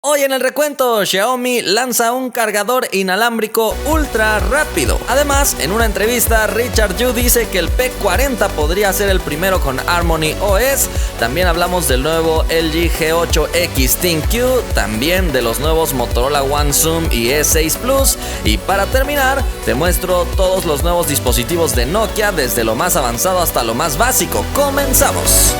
Hoy en el recuento, Xiaomi lanza un cargador inalámbrico ultra rápido. Además, en una entrevista, Richard Yu dice que el P40 podría ser el primero con Harmony OS. También hablamos del nuevo LG G8X ThinQ, también de los nuevos Motorola One Zoom y E6 Plus. Y para terminar, te muestro todos los nuevos dispositivos de Nokia, desde lo más avanzado hasta lo más básico. ¡Comenzamos!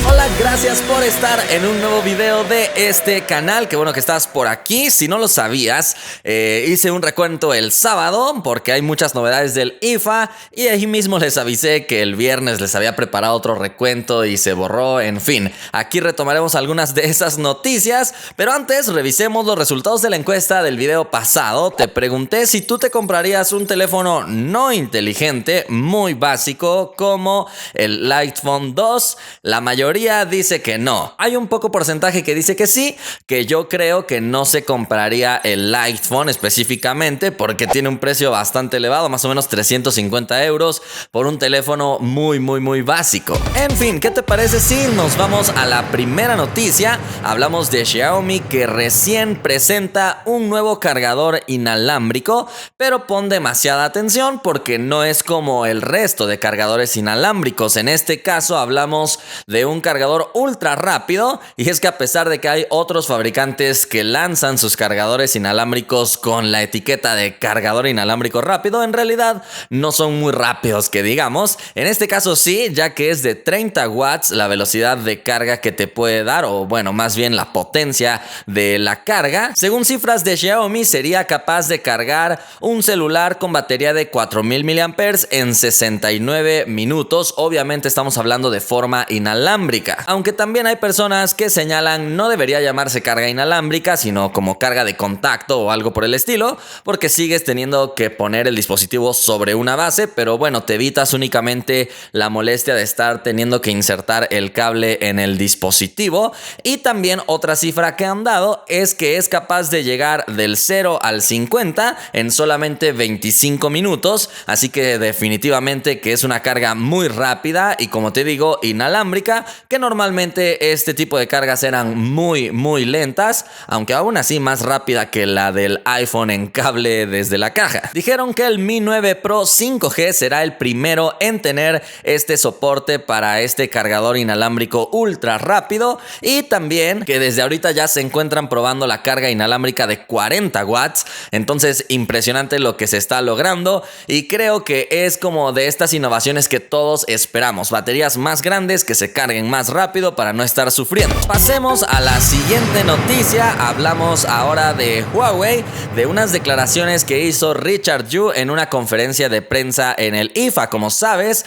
Hola, gracias por estar en un nuevo video de este canal. Qué bueno que estás por aquí. Si no lo sabías, hice un recuento el sábado porque hay muchas novedades del IFA y ahí mismo les avisé que el viernes les había preparado otro recuento y se borró. En fin, aquí retomaremos algunas de esas noticias, pero antes revisemos los resultados de la encuesta del video pasado. Te pregunté si tú te comprarías un teléfono no inteligente, muy básico, como el Lightphone 2. La mayoría dice que no. Hay un poco porcentaje que dice que sí, que yo creo que no se compraría el Lightphone específicamente porque tiene un precio bastante elevado, más o menos 350 euros por un teléfono muy básico. En fin, ¿qué te parece si nos vamos a la primera noticia? Hablamos de Xiaomi, que recién presenta un nuevo cargador inalámbrico, pero pon demasiada atención porque no es como el resto de cargadores inalámbricos. En este caso hablamos de un cargador ultra rápido, y es que a pesar de que hay otros fabricantes que lanzan sus cargadores inalámbricos con la etiqueta de cargador inalámbrico rápido, en realidad no son muy rápidos que digamos. En este caso sí, ya que es de 30 watts la velocidad de carga que te puede dar, o bueno, más bien la potencia de la carga. Según cifras de Xiaomi, sería capaz de cargar un celular con batería de 4000 mAh en 69 minutos. Obviamente estamos hablando de forma inalámbrica, aunque también hay personas que señalan no debería llamarse carga inalámbrica, sino como carga de contacto o algo por el estilo, porque sigues teniendo que poner el dispositivo sobre una base, pero bueno, te evitas únicamente la molestia de estar teniendo que insertar el cable en el dispositivo. Y también otra cifra que han dado es que es capaz de llegar del 0 al 50 en solamente 25 minutos, así que definitivamente que es una carga muy rápida y, como te digo, inalámbrica, que normalmente este tipo de cargas eran muy lentas, aunque aún así más rápida que la del iPhone en cable desde la caja. Dijeron que el Mi 9 Pro 5G será el primero en tener este soporte para este cargador inalámbrico ultra rápido, y también que desde ahorita ya se encuentran probando la carga inalámbrica de 40 watts. Entonces, impresionante lo que se está logrando, y creo que es como de estas innovaciones que todos esperamos: baterías más grandes que se carguen más rápido para no estar sufriendo. Pasemos a la siguiente noticia. Hablamos ahora de Huawei, de unas declaraciones que hizo Richard Yu en una conferencia de prensa en el IFA. Como sabes,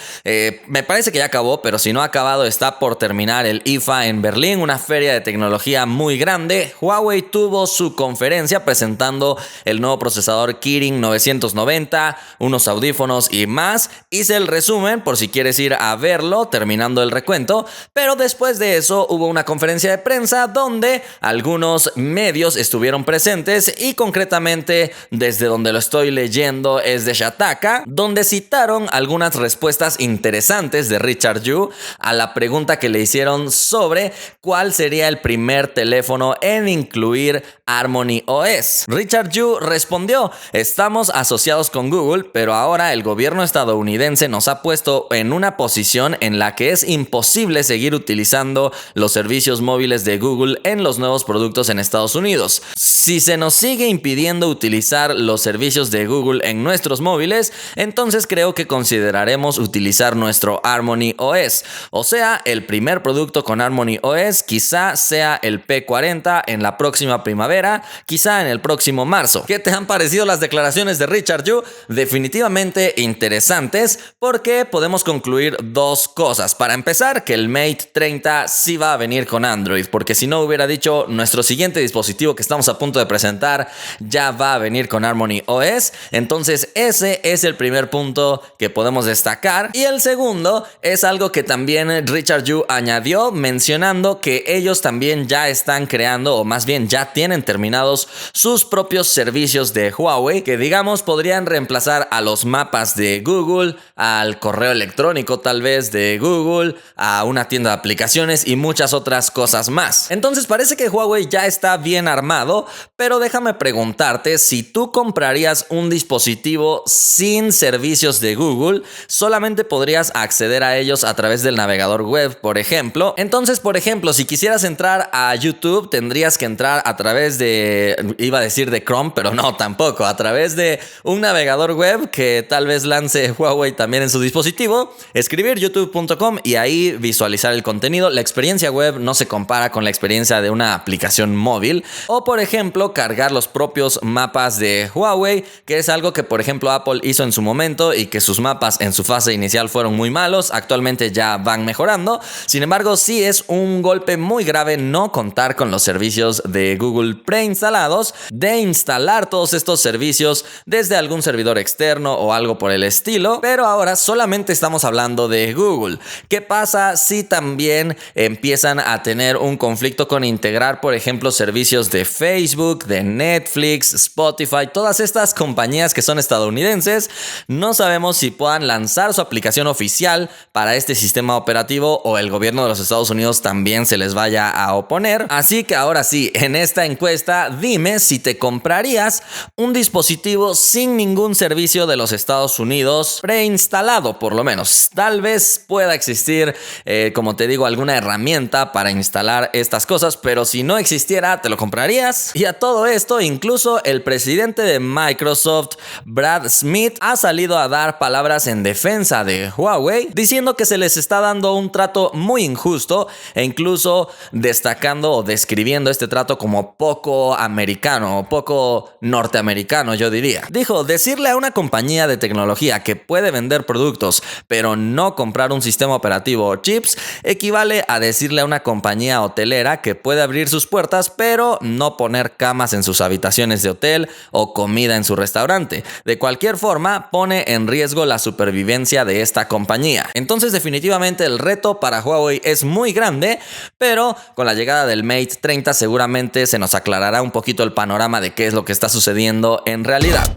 me parece que ya acabó, pero si no ha acabado, está por terminar el IFA en Berlín, una feria de tecnología muy grande. Huawei tuvo su conferencia presentando el nuevo procesador Kirin 990, unos audífonos y más. Hice el resumen por si quieres ir a verlo terminando el recuento. Pero después de eso hubo una conferencia de prensa donde algunos medios estuvieron presentes, y concretamente desde donde lo estoy leyendo es de Shataka, donde citaron algunas respuestas interesantes de Richard Yu a la pregunta que le hicieron sobre cuál sería el primer teléfono en incluir Harmony OS. Richard Yu respondió: estamos asociados con Google, pero ahora el gobierno estadounidense nos ha puesto en una posición en la que es imposible seguir utilizando los servicios móviles de Google en los nuevos productos en Estados Unidos. Si se nos sigue impidiendo utilizar los servicios de Google en nuestros móviles, entonces creo que consideraremos utilizar nuestro Harmony OS. O sea, el primer producto con Harmony OS quizá sea el P40 en la próxima primavera, quizá en el próximo marzo. ¿Qué te han parecido las declaraciones de Richard Yu? Definitivamente interesantes, porque podemos concluir dos cosas. Para empezar, que el Mate 30 sí va a venir con Android, porque si no hubiera dicho nuestro siguiente dispositivo que estamos a punto de presentar ya va a venir con Harmony OS. Entonces ese es el primer punto que podemos destacar. Y el segundo es algo que también Richard Yu añadió, mencionando que ellos también ya están creando, o más bien ya tienen terminados sus propios servicios de Huawei, que digamos podrían reemplazar a los mapas de Google, al correo electrónico tal vez de Google, a una tienda de aplicaciones y muchas otras cosas más. Entonces parece que Huawei ya está bien armado, pero déjame preguntarte si tú comprarías un dispositivo sin servicios de Google. Solamente podrías acceder a ellos a través del navegador web, por ejemplo. Entonces, por ejemplo, si quisieras entrar a YouTube, tendrías que entrar a través de, iba a decir de Chrome, pero no, tampoco, a través de un navegador web que tal vez lance Huawei también en su dispositivo, escribir youtube.com y ahí visualizar el contenido. La experiencia web no se compara con la experiencia de una aplicación móvil. O, por ejemplo, cargar los propios mapas de Huawei, que es algo que, por ejemplo, Apple hizo en su momento y que sus mapas en su fase inicial fueron muy malos. Actualmente ya van mejorando. Sin embargo, sí es un golpe muy grave no contar con los servicios de Google preinstalados, de instalar todos estos servicios desde algún servidor externo o algo por el estilo. Pero ahora solamente estamos hablando de Google. ¿Qué pasa si también empiezan a tener un conflicto con integrar, por ejemplo, servicios de Facebook, de Netflix, Spotify, todas estas compañías que son estadounidenses? No sabemos si puedan lanzar su aplicación oficial para este sistema operativo o el gobierno de los Estados Unidos también se les vaya a oponer. Así que ahora sí, en esta encuesta, dime si te comprarías un dispositivo sin ningún servicio de los Estados Unidos preinstalado, por lo menos. Tal vez pueda existir, como te digo, alguna herramienta para instalar estas cosas, pero si no existiera, ¿te lo comprarías? Y a todo esto, incluso el presidente de Microsoft, Brad Smith, ha salido a dar palabras en defensa de Huawei, diciendo que se les está dando un trato muy injusto e incluso destacando o describiendo este trato como poco americano o poco norteamericano, yo diría. Dijo, decirle a una compañía de tecnología que puede vender productos, pero no comprar un sistema operativo o chips, equivale a decirle a una compañía hotelera que puede abrir sus puertas, pero no poner camas en sus habitaciones de hotel o comida en su restaurante. De cualquier forma, pone en riesgo la supervivencia de esta compañía. Entonces, definitivamente el reto para Huawei es muy grande, pero con la llegada del Mate 30 seguramente se nos aclarará un poquito el panorama de qué es lo que está sucediendo en realidad.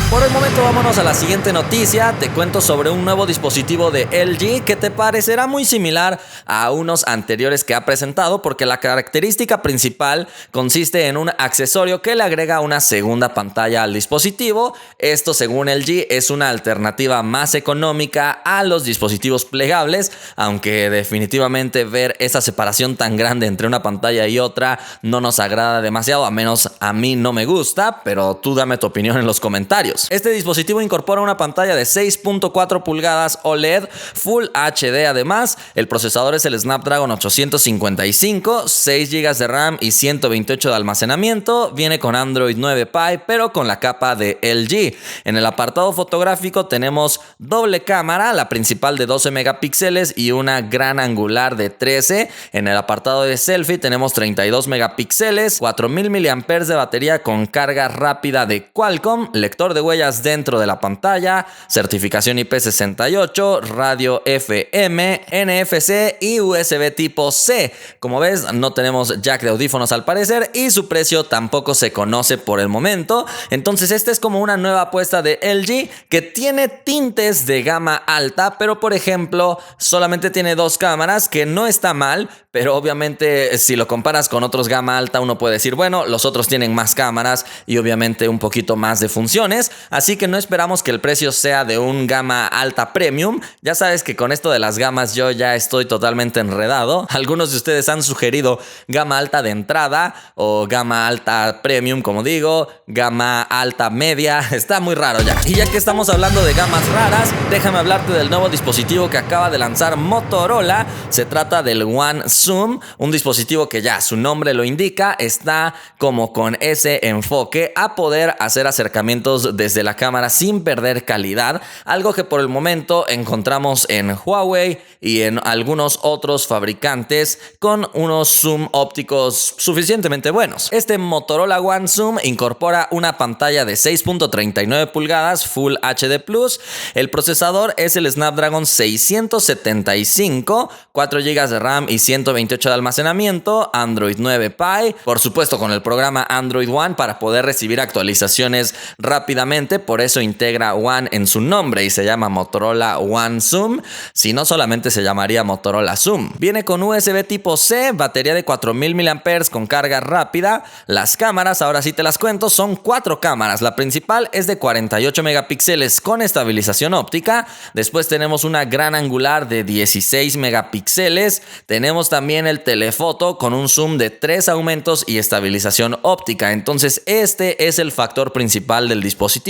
Por el momento vámonos a la siguiente noticia. Te cuento sobre un nuevo dispositivo de LG que te parecerá muy similar a unos anteriores que ha presentado, porque la característica principal consiste en un accesorio que le agrega una segunda pantalla al dispositivo. Esto, según LG, es una alternativa más económica a los dispositivos plegables, aunque definitivamente ver esa separación tan grande entre una pantalla y otra no nos agrada demasiado, a menos a mí no me gusta, pero tú dame tu opinión en los comentarios. Este dispositivo incorpora una pantalla de 6.4 pulgadas OLED Full HD. Además, el procesador es el Snapdragon 855, 6 GB de RAM y 128 de almacenamiento. Viene con Android 9 Pie, pero con la capa de LG. En el apartado fotográfico tenemos doble cámara, la principal de 12 megapíxeles y una gran angular de 13. En el apartado de selfie tenemos 32 megapíxeles, 4000 mAh de batería con carga rápida de Qualcomm, lector de huellas dentro de la pantalla, certificación IP68, radio FM, NFC y USB tipo C. Como ves, no tenemos jack de audífonos al parecer y su precio tampoco se conoce por el momento. Entonces esta es como una nueva apuesta de LG que tiene tintes de gama alta, pero por ejemplo solamente tiene dos cámaras, que no está mal, pero obviamente si lo comparas con otros gama alta uno puede decir, bueno, los otros tienen más cámaras y obviamente un poquito más de funciones. Así que no esperamos que el precio sea de un gama alta premium. Ya sabes que con esto de las gamas yo ya estoy totalmente enredado. Algunos de ustedes han sugerido gama alta de entrada o gama alta premium, como digo, gama alta media. Está muy raro ya. Y ya que estamos hablando de gamas raras, déjame hablarte del nuevo dispositivo que acaba de lanzar Motorola. Se trata del One Zoom, un dispositivo que ya su nombre lo indica, está como con ese enfoque a poder hacer acercamientos desde la cámara sin perder calidad, algo que por el momento encontramos en Huawei y en algunos otros fabricantes con unos zoom ópticos suficientemente buenos. Este Motorola One Zoom incorpora una pantalla de 6.39 pulgadas Full HD Plus. El procesador es el Snapdragon 675, 4 GB de RAM y 128 de almacenamiento, Android 9 Pie, por supuesto con el programa Android One para poder recibir actualizaciones rápidamente Precisamente por eso integra One en su nombre y se llama Motorola One Zoom, si no solamente se llamaría Motorola Zoom. Viene con USB tipo C, batería de 4000 mAh con carga rápida. Las cámaras, ahora sí te las cuento, son 4 cámaras. La principal es de 48 megapíxeles con estabilización óptica. Después tenemos una gran angular de 16 megapíxeles. Tenemos también el telefoto con un zoom de 3 aumentos y estabilización óptica. Entonces este es el factor principal del dispositivo.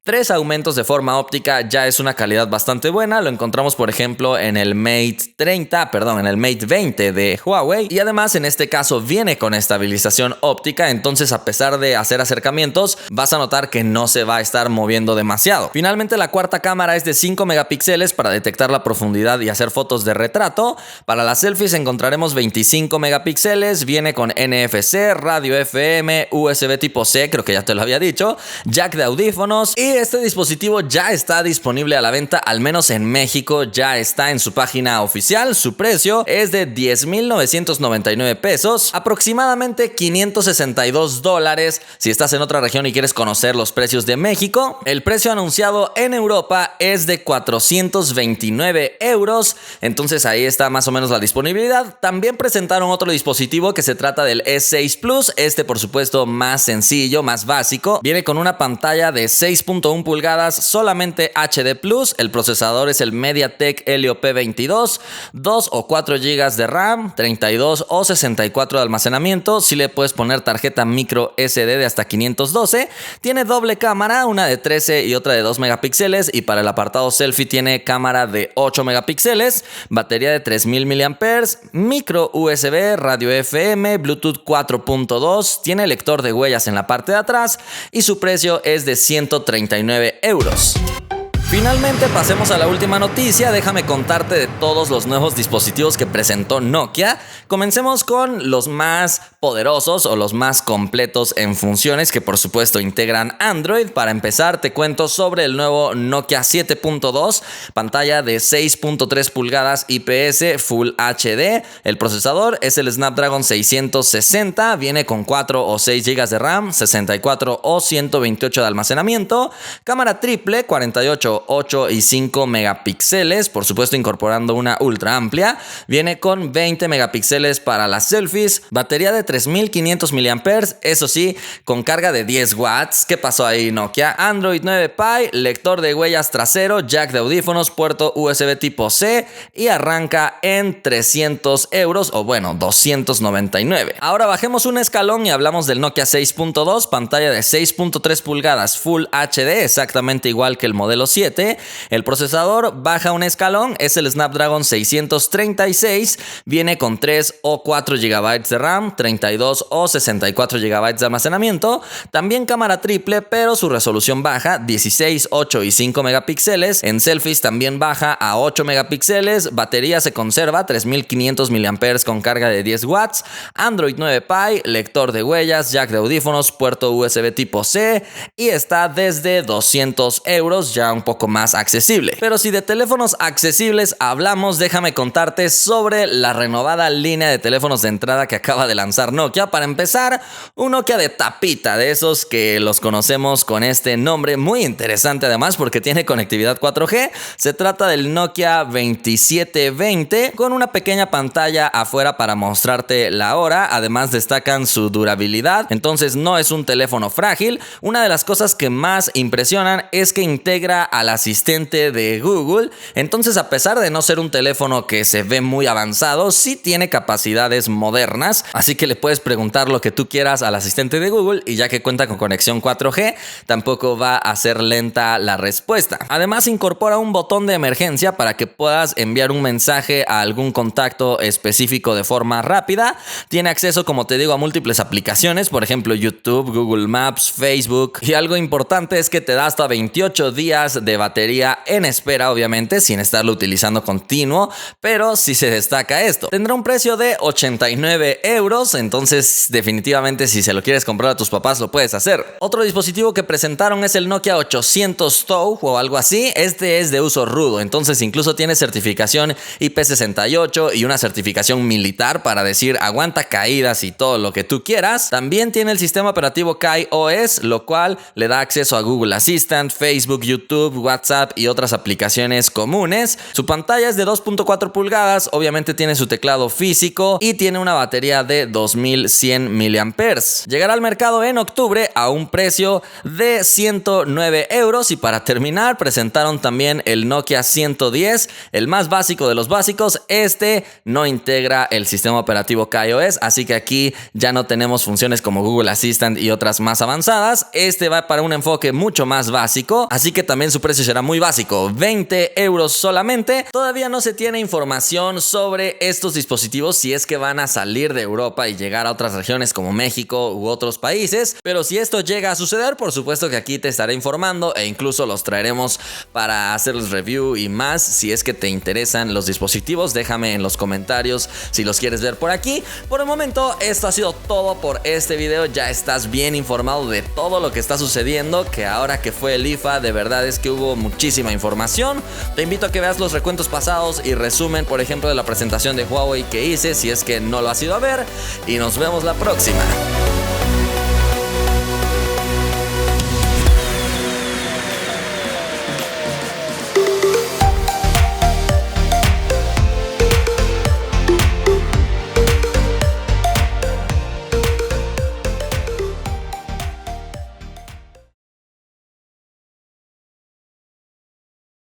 3 aumentos de forma óptica ya es una calidad bastante buena. Lo encontramos por ejemplo en el Mate 20 de Huawei. Y además en este caso viene con estabilización óptica. Entonces a pesar de hacer acercamientos vas a notar que no se va a estar moviendo demasiado. Finalmente la cuarta cámara es de 5 megapíxeles para detectar la profundidad y hacer fotos de retrato. Para las selfies encontraremos 25 megapíxeles, viene con NFC, radio FM, USB tipo C, creo que ya te lo había dicho, jack de audífonos y este dispositivo ya está disponible a la venta, al menos en México ya está en su página oficial. Su precio es de 10,999 pesos, aproximadamente $562. Si estás en otra región y quieres conocer los precios de México, el precio anunciado en Europa es de 429 euros. Entonces ahí está más o menos la disponibilidad. También presentaron otro dispositivo que se trata del S6 Plus. Este por supuesto más sencillo, más básico. Viene con una pantalla de 6.1 pulgadas, solamente HD+. El procesador es el MediaTek Helio P22, 2 o 4 GB de RAM, 32 o 64 de almacenamiento. Si le puedes poner tarjeta micro SD de hasta 512. Tiene doble cámara, una de 13 y otra de 2 megapíxeles. Y para el apartado selfie tiene cámara de 8 megapíxeles, batería de 3000 mAh, micro USB, radio FM, Bluetooth 4.2, tiene lector de huellas en la parte de atrás y su precio es de 139 euros. Finalmente pasemos a la última noticia. Déjame contarte de todos los nuevos dispositivos que presentó Nokia. Comencemos con los más poderosos o los más completos en funciones que por supuesto integran Android. Para empezar te cuento sobre el nuevo Nokia 7.2, pantalla de 6.3 pulgadas IPS Full HD. El procesador es el Snapdragon 660, viene con 4 o 6 GB de RAM, 64 o 128 de almacenamiento, cámara triple 48, 8 y 5 megapíxeles, por supuesto incorporando una ultra amplia. Viene con 20 megapíxeles para las selfies, batería de 3500 mAh, eso sí, con carga de 10 watts. ¿Qué pasó ahí, Nokia? Android 9 Pie, lector de huellas trasero, jack de audífonos, puerto USB tipo C y arranca en 300 euros o bueno, 299. Ahora bajemos un escalón y hablamos del Nokia 6.2, pantalla de 6.3 pulgadas Full HD, exactamente igual que el modelo 7. El procesador baja un escalón, es el Snapdragon 636, viene con 3 o 4 GB de RAM, 32 o 64 GB de almacenamiento, también cámara triple pero su resolución baja, 16, 8 y 5 megapíxeles, en selfies también baja a 8 megapíxeles, batería se conserva 3500 mAh con carga de 10 watts, Android 9 Pie, lector de huellas, jack de audífonos, puerto USB tipo C y está desde 200 euros, ya un poco más accesible. Pero si de teléfonos accesibles hablamos, déjame contarte sobre la renovada línea de teléfonos de entrada que acaba de lanzar Nokia. Para empezar, un Nokia de tapita, de esos que los conocemos con este nombre muy interesante además porque tiene conectividad 4G. Se trata del Nokia 2720 con una pequeña pantalla afuera para mostrarte la hora. Además destacan su durabilidad, entonces no es un teléfono frágil. Una de las cosas que más impresionan es que integra al asistente de Google. Entonces, a pesar de no ser un teléfono que se ve muy avanzado, sí tiene capacidades modernas, así que le puedes preguntar lo que tú quieras al asistente de Google y ya que cuenta con conexión 4G, tampoco va a ser lenta la respuesta. Además, incorpora un botón de emergencia para que puedas enviar un mensaje a algún contacto específico de forma rápida. Tiene acceso, como te digo, a múltiples aplicaciones, por ejemplo, YouTube, Google Maps, Facebook, y algo importante es que te da hasta 28 días de de batería en espera, obviamente, sin estarlo utilizando continuo, pero sí se destaca esto. Tendrá un precio de 89 euros, entonces definitivamente si se lo quieres comprar a tus papás lo puedes hacer. Otro dispositivo que presentaron es el Nokia 800 TOW o algo así. Este es de uso rudo, entonces incluso tiene certificación IP68 y una certificación militar para decir aguanta caídas y todo lo que tú quieras. También tiene el sistema operativo KaiOS, lo cual le da acceso a Google Assistant, Facebook, YouTube, WhatsApp y otras aplicaciones comunes. Su pantalla es de 2.4 pulgadas, obviamente tiene su teclado físico y tiene una batería de 2100 mAh. Llegará al mercado en octubre a un precio de 109 euros y para terminar presentaron también el Nokia 110, el más básico de los básicos. Este no integra el sistema operativo KaiOS, así que aquí ya no tenemos funciones como Google Assistant y otras más avanzadas. Este va para un enfoque mucho más básico, así que también su precio será muy básico, 20 euros solamente. Todavía no se tiene información sobre estos dispositivos si es que van a salir de Europa y llegar a otras regiones como México u otros países, pero si esto llega a suceder, por supuesto que aquí te estaré informando e incluso los traeremos para hacerles review y más. Si es que te interesan los dispositivos, déjame en los comentarios si los quieres ver por aquí. Por el momento esto ha sido todo por este video. Ya estás bien informado de todo lo que está sucediendo, que ahora que fue el IFA de verdad es que hubo muchísima información. Te invito a que veas los recuentos pasados y resumen, por ejemplo, de la presentación de Huawei que hice, si es que no lo has ido a ver, y nos vemos la próxima.